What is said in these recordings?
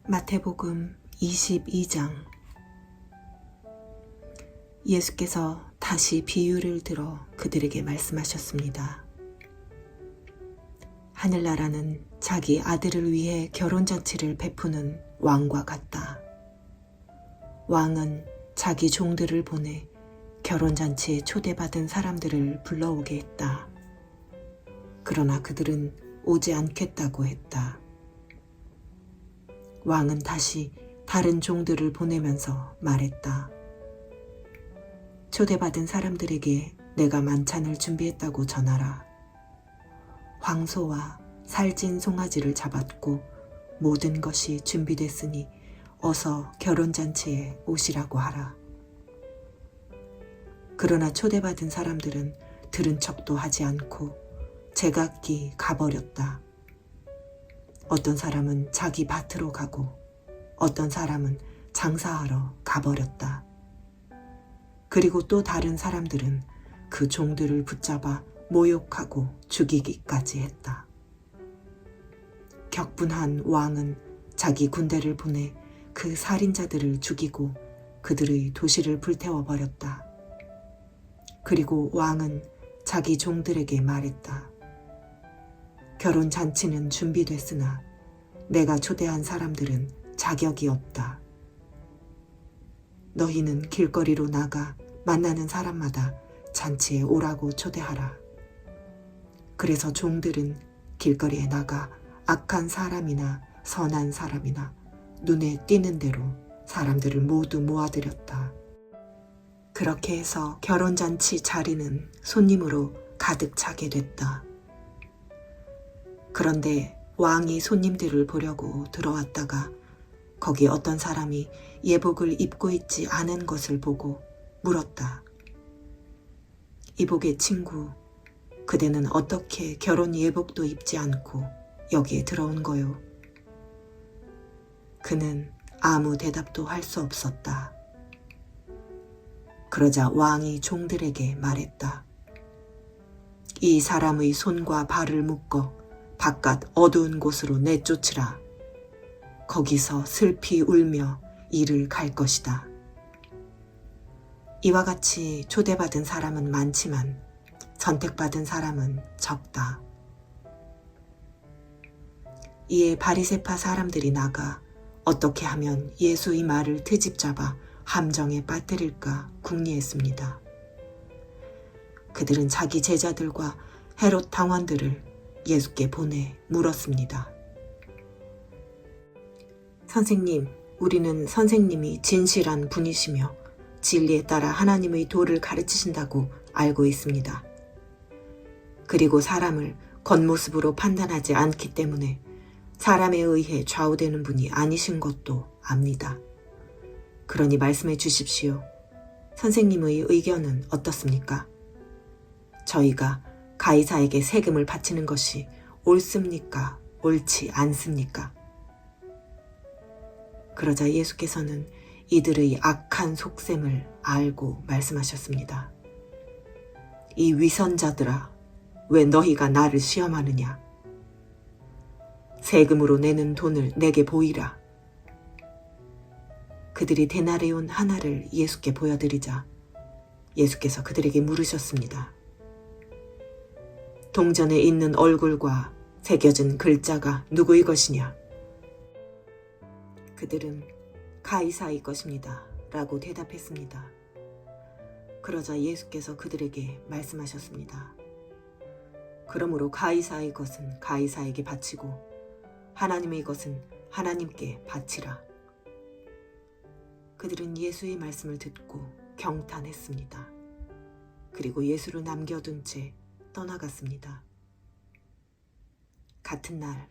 마태복음 22장. 예수께서 다시 비유를 들어 그들에게 말씀하셨습니다. 하늘나라는 자기 아들을 위해 결혼잔치를 베푸는 왕과 같다. 왕은 자기 종들을 보내 결혼잔치에 초대받은 사람들을 불러오게 했다. 그러나 그들은 오지 않겠다고 했다. 왕은 다시 다른 종들을 보내면서 말했다. 초대받은 사람들에게 내가 만찬을 준비했다고 전하라. 황소와 살찐 송아지를 잡았고 모든 것이 준비됐으니 어서 결혼잔치에 오시라고 하라. 그러나 초대받은 사람들은 들은 척도 하지 않고 제각기 가버렸다. 어떤 사람은 자기 밭으로 가고 어떤 사람은 장사하러 가버렸다. 그리고 또 다른 사람들은 그 종들을 붙잡아 모욕하고 죽이기까지 했다. 격분한 왕은 자기 군대를 보내 그 살인자들을 죽이고 그들의 도시를 불태워버렸다. 그리고 왕은 자기 종들에게 말했다. 결혼잔치는 준비됐으나 내가 초대한 사람들은 자격이 없다. 너희는 길거리로 나가 만나는 사람마다 잔치에 오라고 초대하라. 그래서 종들은 길거리에 나가 악한 사람이나 선한 사람이나 눈에 띄는 대로 사람들을 모두 모아들였다. 그렇게 해서 결혼잔치 자리는 손님으로 가득 차게 됐다. 그런데 왕이 손님들을 보려고 들어왔다가 거기 어떤 사람이 예복을 입고 있지 않은 것을 보고 물었다. 이복의 친구, 그대는 어떻게 결혼 예복도 입지 않고 여기에 들어온 거요? 그는 아무 대답도 할 수 없었다. 그러자 왕이 종들에게 말했다. 이 사람의 손과 발을 묶어 바깥 어두운 곳으로 내쫓으라. 거기서 슬피 울며 이를 갈 것이다. 이와 같이 초대받은 사람은 많지만 선택받은 사람은 적다. 이에 바리새파 사람들이 나가 어떻게 하면 예수의 말을 트집잡아 함정에 빠뜨릴까 궁리했습니다. 그들은 자기 제자들과 헤롯 당원들을 예수께 보내 물었습니다. 선생님, 우리는 선생님이 진실한 분이시며 진리에 따라 하나님의 도를 가르치신다고 알고 있습니다. 그리고 사람을 겉모습으로 판단하지 않기 때문에 사람에 의해 좌우되는 분이 아니신 것도 압니다. 그러니 말씀해 주십시오. 선생님의 의견은 어떻습니까? 저희가 가이사에게 세금을 바치는 것이 옳습니까? 옳지 않습니까? 그러자 예수께서는 이들의 악한 속셈을 알고 말씀하셨습니다. 이 위선자들아, 왜 너희가 나를 시험하느냐? 세금으로 내는 돈을 내게 보이라. 그들이 데나리온 하나를 예수께 보여드리자 예수께서 그들에게 물으셨습니다. 동전에 있는 얼굴과 새겨진 글자가 누구의 것이냐? 그들은 가이사의 것입니다. 라고 대답했습니다. 그러자 예수께서 그들에게 말씀하셨습니다. 그러므로 가이사의 것은 가이사에게 바치고 하나님의 것은 하나님께 바치라. 그들은 예수의 말씀을 듣고 경탄했습니다. 그리고 예수를 남겨둔 채 떠나갔습니다. 같은 날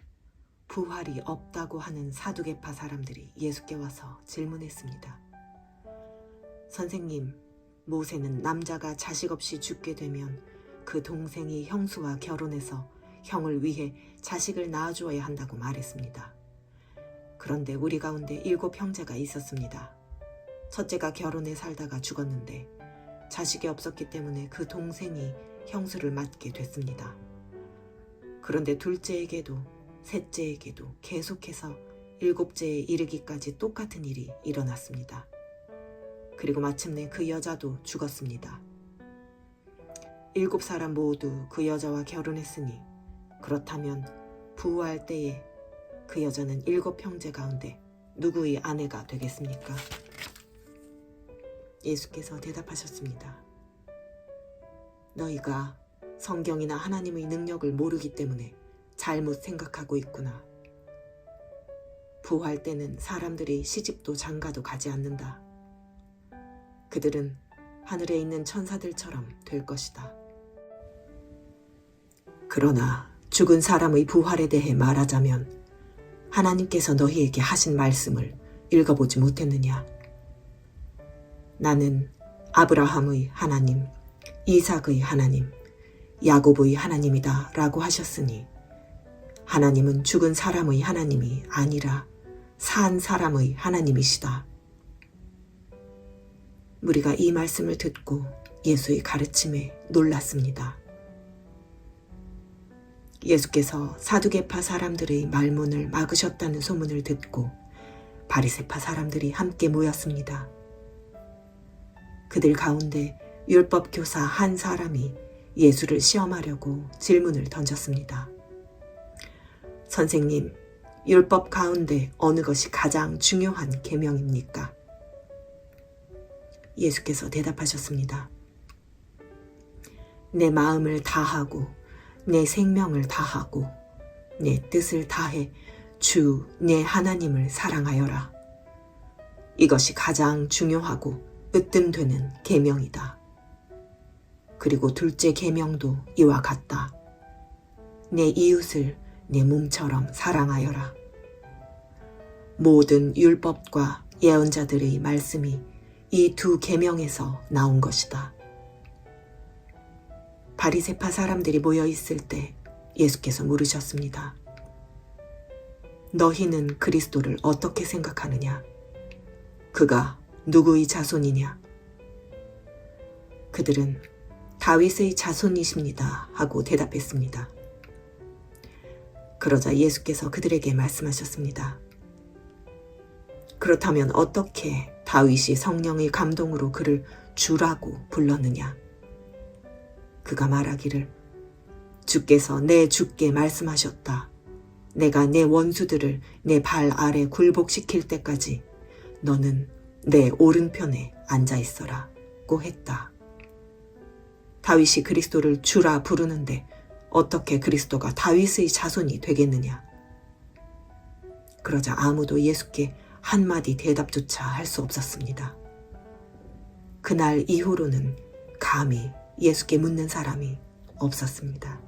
부활이 없다고 하는 사두개파 사람들이 예수께 와서 질문했습니다. 선생님, 모세는 남자가 자식 없이 죽게 되면 그 동생이 형수와 결혼해서 형을 위해 자식을 낳아주어야 한다고 말했습니다. 그런데 우리 가운데 7 형제가 있었습니다. 첫째가 결혼해 살다가 죽었는데 자식이 없었기 때문에 그 동생이 형수를 맡게 됐습니다. 그런데 둘째에게도 셋째에게도 계속해서 7제에 이르기까지 똑같은 일이 일어났습니다. 그리고 마침내 그 여자도 죽었습니다. 7사람 모두 그 여자와 결혼했으니 그렇다면 부활 때에 그 여자는 7형제 가운데 누구의 아내가 되겠습니까? 예수께서 대답하셨습니다. 너희가 성경이나 하나님의 능력을 모르기 때문에 잘못 생각하고 있구나. 부활 때는 사람들이 시집도 장가도 가지 않는다. 그들은 하늘에 있는 천사들처럼 될 것이다. 그러나 죽은 사람의 부활에 대해 말하자면 하나님께서 너희에게 하신 말씀을 읽어보지 못했느냐? 나는 아브라함의 하나님, 이삭의 하나님, 야곱의 하나님이다 라고 하셨으니 하나님은 죽은 사람의 하나님이 아니라 산 사람의 하나님이시다. 우리가 이 말씀을 듣고 예수의 가르침에 놀랐습니다. 예수께서 사두개파 사람들의 말문을 막으셨다는 소문을 듣고 바리새파 사람들이 함께 모였습니다. 그들 가운데 율법 교사 한 사람이 예수를 시험하려고 질문을 던졌습니다. 선생님, 율법 가운데 어느 것이 가장 중요한 계명입니까? 예수께서 대답하셨습니다. 내 마음을 다하고 내 생명을 다하고 내 뜻을 다해 주 내 하나님을 사랑하여라. 이것이 가장 중요하고 으뜸되는 계명이다. 그리고 둘째 계명도 이와 같다. 내 이웃을 내 몸처럼 사랑하여라. 모든 율법과 예언자들의 말씀이 이 두 계명에서 나온 것이다. 바리새파 사람들이 모여 있을 때 예수께서 물으셨습니다. 너희는 그리스도를 어떻게 생각하느냐? 그가 누구의 자손이냐? 그들은 다윗의 자손이십니다 하고 대답했습니다. 그러자 예수께서 그들에게 말씀하셨습니다. 그렇다면 어떻게 다윗이 성령의 감동으로 그를 주라고 불렀느냐? 그가 말하기를 주께서 내 주께 말씀하셨다. 내가 내 원수들을 내 발 아래 굴복시킬 때까지 너는 내 오른편에 앉아있어라고 했다. 다윗이 그리스도를 주라 부르는데 어떻게 그리스도가 다윗의 자손이 되겠느냐? 그러자 아무도 예수께 한마디 대답조차 할 수 없었습니다. 그날 이후로는 감히 예수께 묻는 사람이 없었습니다.